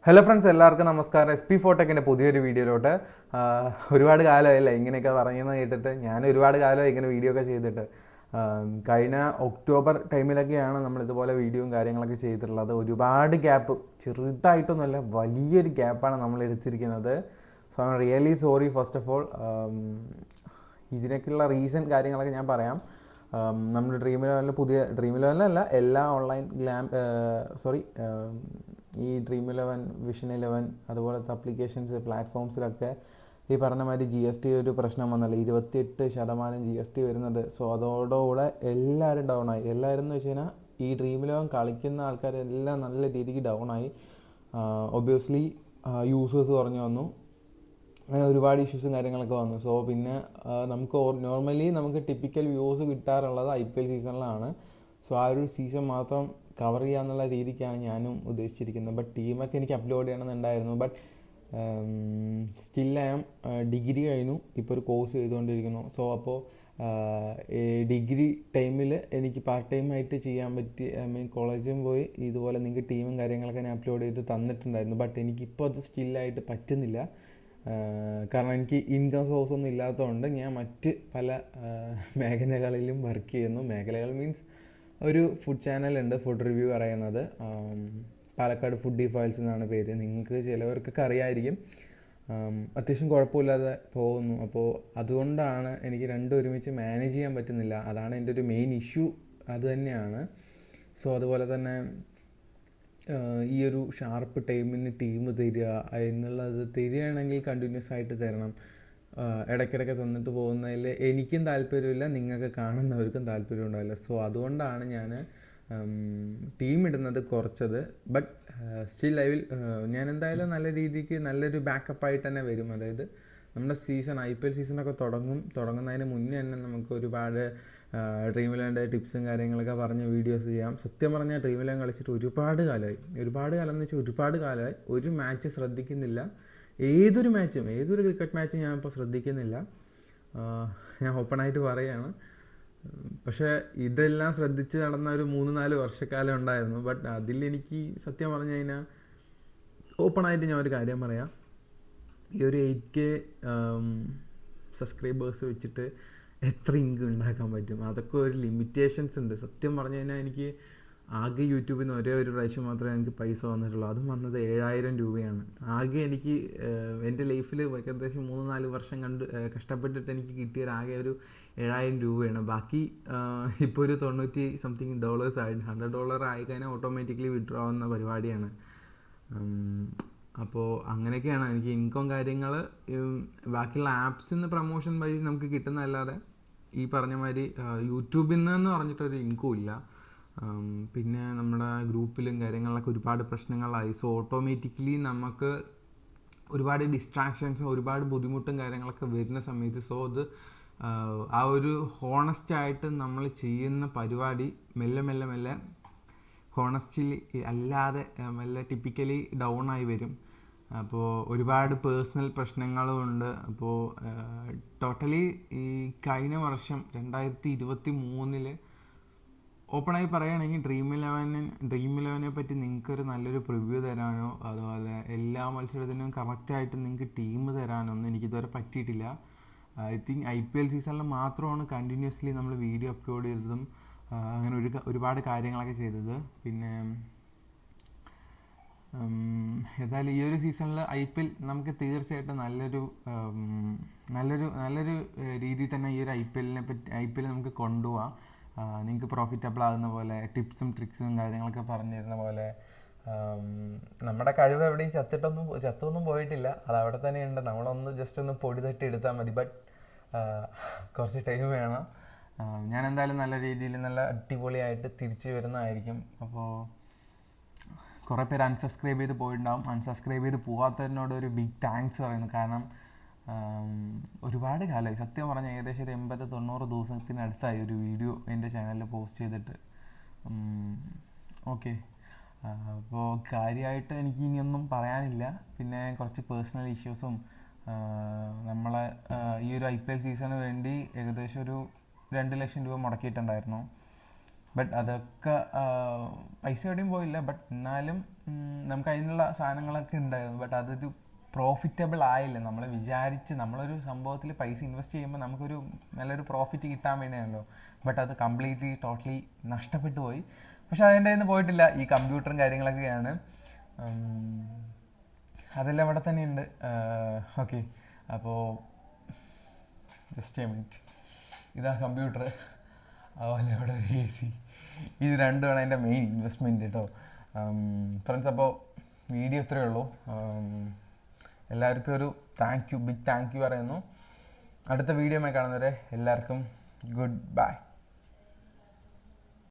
Hello friends, എല്ലാവർക്കും നമസ്കാരം. SP ഫോട്ടെക്കിൻ്റെ പുതിയൊരു വീഡിയോയിലോട്ട്. ഒരുപാട് കാലമായില്ലേ ഇങ്ങനെയൊക്കെ പറയുന്നത് കേട്ടിട്ട്. ഞാൻ ഒരുപാട് കാലമായി ഇങ്ങനെ വീഡിയോ ഒക്കെ ചെയ്തിട്ട്. കഴിഞ്ഞ ഒക്ടോബർ ടൈമിലൊക്കെയാണ് നമ്മൾ ഇതുപോലെ വീഡിയോയും കാര്യങ്ങളൊക്കെ ചെയ്തിട്ടുള്ളത്. ഒരുപാട് ഗ്യാപ്പ്, ചെറുതായിട്ടൊന്നുമല്ല, വലിയൊരു ഗ്യാപ്പാണ് നമ്മൾ എടുത്തിരിക്കുന്നത്. So I am really sorry first of all. ഇതിനൊക്കെയുള്ള റീസൺ കാര്യങ്ങളൊക്കെ ഞാൻ പറയാം. നമ്മുടെ ഡ്രീം ഇലവനിലല്ല, എല്ലാ ഓൺലൈൻ ഈ Dream11, Vision11 അതുപോലത്തെ അപ്ലിക്കേഷൻസ് പ്ലാറ്റ്ഫോംസിലൊക്കെ ഈ പറഞ്ഞ മാതിരി GST ഒരു പ്രശ്നം വന്നല്ലോ. 28% GST വരുന്നത്. സോ അതോടുകൂടെ എല്ലാവരും ഡൗൺ ആയി. എല്ലാവരും എന്ന് വെച്ച് കഴിഞ്ഞാൽ ഈ Dream11 കളിക്കുന്ന ആൾക്കാരെല്ലാം നല്ല രീതിക്ക് ഡൗൺ ആയി. ഒബ്വിയസ്ലി യൂസേഴ്സ് കുറഞ്ഞു വന്നു. അങ്ങനെ ഒരുപാട് ഇഷ്യൂസും കാര്യങ്ങളൊക്കെ വന്നു. സോ പിന്നെ നോർമലി നമുക്ക് ടിപ്പിക്കൽ വ്യൂസ് കിട്ടാറുള്ളത് IPL സീസണിലാണ്. സോ ആ ഒരു സീസൺ മാത്രം കവർ ചെയ്യാന്നുള്ള രീതിക്കാണ് ഞാനും ഉദ്ദേശിച്ചിരിക്കുന്നത്. ബട്ട് ടീമൊക്കെ എനിക്ക് അപ്ലോഡ് ചെയ്യണമെന്നുണ്ടായിരുന്നു. But still I am degree കഴിഞ്ഞു, ഇപ്പോൾ ഒരു കോഴ്സ് ചെയ്തുകൊണ്ടിരിക്കുന്നു. സോ അപ്പോൾ ഡിഗ്രി ടൈമിൽ എനിക്ക് പാർട്ട് ടൈമായിട്ട് ചെയ്യാൻ പറ്റി. കോളേജിൽ പോയി ഇതുപോലെ നിങ്ങൾക്ക് ടീമും കാര്യങ്ങളൊക്കെ ഞാൻ അപ്ലോഡ് ചെയ്ത് തന്നിട്ടുണ്ടായിരുന്നു. ബട്ട് എനിക്കിപ്പോൾ അത് സ്റ്റില്ലായിട്ട് പറ്റുന്നില്ല. കാരണം എനിക്ക് ഇൻകം സോഴ്സ് ഒന്നും ഇല്ലാത്തതുകൊണ്ട് ഞാൻ മറ്റ് പല മേഖലകളിലും വർക്ക് ചെയ്യുന്നു. മേഖലകൾ മീൻസ് ഒരു ഫുഡ് ചാനലുണ്ട്, ഫുഡ് റിവ്യൂ പറയുന്നത്. പാലക്കാട് ഫുഡി ഫയൽസ് എന്നാണ് പേര്. നിങ്ങൾക്ക് ചിലവർക്കൊക്കെ അറിയാമായിരിക്കും. അത്യാവശ്യം കുഴപ്പമില്ലാതെ പോകുന്നു. അപ്പോൾ അതുകൊണ്ടാണ് എനിക്ക് രണ്ടും ഒരുമിച്ച് മാനേജ് ചെയ്യാൻ പറ്റുന്നില്ല. അതാണ് എൻ്റെ ഒരു മെയിൻ ഇഷ്യൂ, അത് തന്നെയാണ്. സോ അതുപോലെ തന്നെ ഈ ഒരു ഷാർപ്പ് ടൈമിന് ടീം തരിക എന്നുള്ളത് തരികയാണെങ്കിൽ കണ്ടിന്യൂസ് ആയിട്ട് തരണം. ഇടയ്ക്കിടയ്ക്ക് തന്നിട്ട് പോകുന്നതിൽ എനിക്കും താല്പര്യമില്ല, നിങ്ങൾക്ക് കാണുന്നവർക്കും താല്പര്യം ഉണ്ടാവില്ല. സോ അതുകൊണ്ടാണ് ഞാൻ ടീം ഇടുന്നത് കുറച്ചത്. ബട്ട് സ്റ്റിൽ ഞാൻ എന്തായാലും നല്ല രീതിക്ക് നല്ലൊരു ബാക്കപ്പായിട്ട് തന്നെ വരും. അതായത് നമ്മുടെ IPL സീസണൊക്കെ തുടങ്ങുന്നതിന് മുന്നേ തന്നെ നമുക്ക് ഒരുപാട് Dream11 ടിപ്സും കാര്യങ്ങളൊക്കെ പറഞ്ഞ് വീഡിയോസ് ചെയ്യാം. സത്യം പറഞ്ഞാൽ Dream11 കളിച്ചിട്ട് ഒരുപാട് കാലമായി എന്ന് വെച്ചാൽ ഒരുപാട് കാലമായി. ഒരു മാച്ച് ശ്രദ്ധിക്കുന്നില്ല. ഏതൊരു ക്രിക്കറ്റ് മാച്ചും ഞാൻ ഇപ്പോൾ ശ്രദ്ധിക്കുന്നില്ല. ഞാൻ ഓപ്പണായിട്ട് പറയുകയാണ്. പക്ഷേ ഇതെല്ലാം ശ്രദ്ധിച്ച് നടന്ന ഒരു 3-4 വർഷക്കാലം ഉണ്ടായിരുന്നു. ബട്ട് അതിലെനിക്ക് സത്യം പറഞ്ഞു കഴിഞ്ഞാൽ ഓപ്പണായിട്ട് ഞാൻ ഒരു കാര്യം പറയാം. ഈ ഒരു 8K സബ്സ്ക്രൈബേഴ്സ് വെച്ചിട്ട് എത്ര ഇൻകം ഉണ്ടാക്കാൻ പറ്റും? അതൊക്കെ ഒരു ലിമിറ്റേഷൻസ് ഉണ്ട്. സത്യം പറഞ്ഞു കഴിഞ്ഞാൽ എനിക്ക് ആകെ യൂട്യൂബിൽ നിന്ന് ഒരേ ഒരു പ്രാവശ്യം മാത്രമേ എനിക്ക് പൈസ വന്നിട്ടുള്ളൂ. അതും വന്നത് 7000 രൂപയാണ്. ആകെ എനിക്ക് എൻ്റെ ലൈഫിൽ ഏകദേശം 3-4 വർഷം കഷ്ടപ്പെട്ടിട്ട് എനിക്ക് കിട്ടിയത് ആകെ ഒരു 7000 രൂപയാണ്. ബാക്കി ഇപ്പോൾ ഒരു $90 ആയി. $100 ആയിക്കഴിഞ്ഞാൽ ഓട്ടോമാറ്റിക്കലി വിഡ്രോ ആവുന്ന പരിപാടിയാണ്. അപ്പോൾ അങ്ങനെയൊക്കെയാണ് എനിക്ക് ഇൻകം കാര്യങ്ങൾ. ബാക്കിയുള്ള ആപ്സിൽ നിന്ന് പ്രൊമോഷൻ വഴി നമുക്ക് കിട്ടുന്നതല്ലാതെ ഈ പറഞ്ഞ മാതിരി യൂട്യൂബിൽ നിന്ന് പറഞ്ഞിട്ടൊരു ഇൻകം ഇല്ല. പിന്നെ നമ്മുടെ ഗ്രൂപ്പിലും കാര്യങ്ങളിലൊക്കെ ഒരുപാട് പ്രശ്നങ്ങളായി. സോ ഓട്ടോമാറ്റിക്കലി നമുക്ക് ഒരുപാട് ഡിസ്ട്രാക്ഷൻസും ഒരുപാട് ബുദ്ധിമുട്ടും കാര്യങ്ങളൊക്കെ വരുന്ന സമയത്ത് അത് ആ ഒരു ഹോണസ്റ്റായിട്ട് നമ്മൾ ചെയ്യുന്ന പരിപാടി മെല്ലെ ഹോണസ്റ്റിലി അല്ലാതെ ടിപ്പിക്കലി ഡൗൺ ആയി വരും. അപ്പോൾ ഒരുപാട് പേഴ്സണൽ പ്രശ്നങ്ങളും ഉണ്ട്. അപ്പോൾ ടോട്ടലി ഈ കഴിഞ്ഞ വർഷം 2023 ഓപ്പണായി പറയുകയാണെങ്കിൽ Dream11 പറ്റി നിങ്ങൾക്കൊരു നല്ലൊരു പ്രിവ്യൂ തരാനോ അതുപോലെ എല്ലാ മത്സരത്തിനും കറക്റ്റായിട്ട് നിങ്ങൾക്ക് ടീം തരാനോ ഒന്നും എനിക്കിതുവരെ പറ്റിയിട്ടില്ല. ഐ തിങ്ക് IPL സീസണിൽ മാത്രമാണ് കണ്ടിന്യൂസ്ലി നമ്മൾ വീഡിയോ അപ്ലോഡ് ചെയ്തതും അങ്ങനെ ഒരുപാട് കാര്യങ്ങളൊക്കെ ചെയ്തത്. പിന്നെ ഏതായാലും ഈ ഒരു സീസണിൽ IPL നമുക്ക് തീർച്ചയായിട്ടും നല്ലൊരു രീതിയിൽ തന്നെ ഈ ഒരു IPL നമുക്ക് കൊണ്ടുപോകാം. നിങ്ങൾക്ക് പ്രോഫിറ്റബിൾ ആകുന്ന പോലെ ടിപ്സും ട്രിക്സും കാര്യങ്ങളൊക്കെ പറഞ്ഞു തരുന്ന പോലെ. നമ്മുടെ കഴിവ് എവിടെയും ചത്തൊന്നും പോയിട്ടില്ല. അത് അവിടെ തന്നെയുണ്ട്. ജസ്റ്റ് ഒന്ന് പൊടി തട്ടി എടുത്താൽ മതി. ബട്ട് കുറച്ച് ടൈം വേണം. ഞാൻ എന്തായാലും നല്ല രീതിയിൽ നല്ല അടിപൊളിയായിട്ട് തിരിച്ചു വരുന്നതായിരിക്കും. അപ്പോൾ കുറേ പേര് അൺസബ്സ്ക്രൈബ് ചെയ്ത് പോയിട്ടുണ്ടാവും. അൺസബ്സ്ക്രൈബ് ചെയ്ത് പോകാത്തതിനോട് ഒരു ബിഗ് താങ്ക്സ് പറയുന്നു. കാരണം ഒരുപാട് കാലമായി, സത്യം പറഞ്ഞാൽ ഏകദേശം ഒരു 80-90 ദിവസത്തിനടുത്തായി ഒരു വീഡിയോ എൻ്റെ ചാനലിൽ പോസ്റ്റ് ചെയ്തിട്ട്. ഓക്കെ, അപ്പോൾ കാര്യമായിട്ട് എനിക്ക് ഇനിയൊന്നും പറയാനില്ല. പിന്നെ കുറച്ച് പേഴ്സണൽ ഇഷ്യൂസും നമ്മളെ ഈ ഒരു IPL സീസണിന് വേണ്ടി ഏകദേശം ഒരു 2 ലക്ഷം രൂപ മുടക്കിയിട്ടുണ്ടായിരുന്നു. ബട്ട് അതൊക്കെ പൈസ എവിടെയും പോയില്ല. ബട്ട് എന്നാലും നമുക്ക് അതിനുള്ള സാധനങ്ങളൊക്കെ ഉണ്ടായിരുന്നു. ബട്ട് അതൊരു പ്രോഫിറ്റബിൾ ആയില്ല. നമ്മൾ വിചാരിച്ച് നമ്മളൊരു സംഭവത്തിൽ പൈസ ഇൻവെസ്റ്റ് ചെയ്യുമ്പോൾ നമുക്കൊരു നല്ലൊരു പ്രോഫിറ്റ് കിട്ടാൻ വേണ്ടിയാണല്ലോ. ബട്ട് അത് കംപ്ലീറ്റ്ലി ടോട്ടലി നഷ്ടപ്പെട്ടു പോയി. പക്ഷെ അതിൻ്റെ നിന്ന് പോയിട്ടില്ല. ഈ കമ്പ്യൂട്ടറും കാര്യങ്ങളൊക്കെയാണ്, അതെല്ലാം ഇവിടെ തന്നെയുണ്ട്. ഓക്കെ, അപ്പോൾ ജസ്റ്റ് എ മിനിറ്റ്. ഇതാ കമ്പ്യൂട്ടർ, അതുപോലെ ഇവിടെ ഒരു AC. ഇത് രണ്ടുമാണ് എൻ്റെ മെയിൻ ഇൻവെസ്റ്റ്മെൻറ്റ് കേട്ടോ ഫ്രണ്ട്സ്. അപ്പോൾ വീഡിയോ ഇത്രയേ ഉള്ളൂ. എല്ലാവർക്കും ഒരു ബിഗ് താങ്ക് യു പറയുന്നു. അടുത്ത വീഡിയോയുമായി കാണുന്നവരെ എല്ലാവർക്കും ഗുഡ് ബൈ.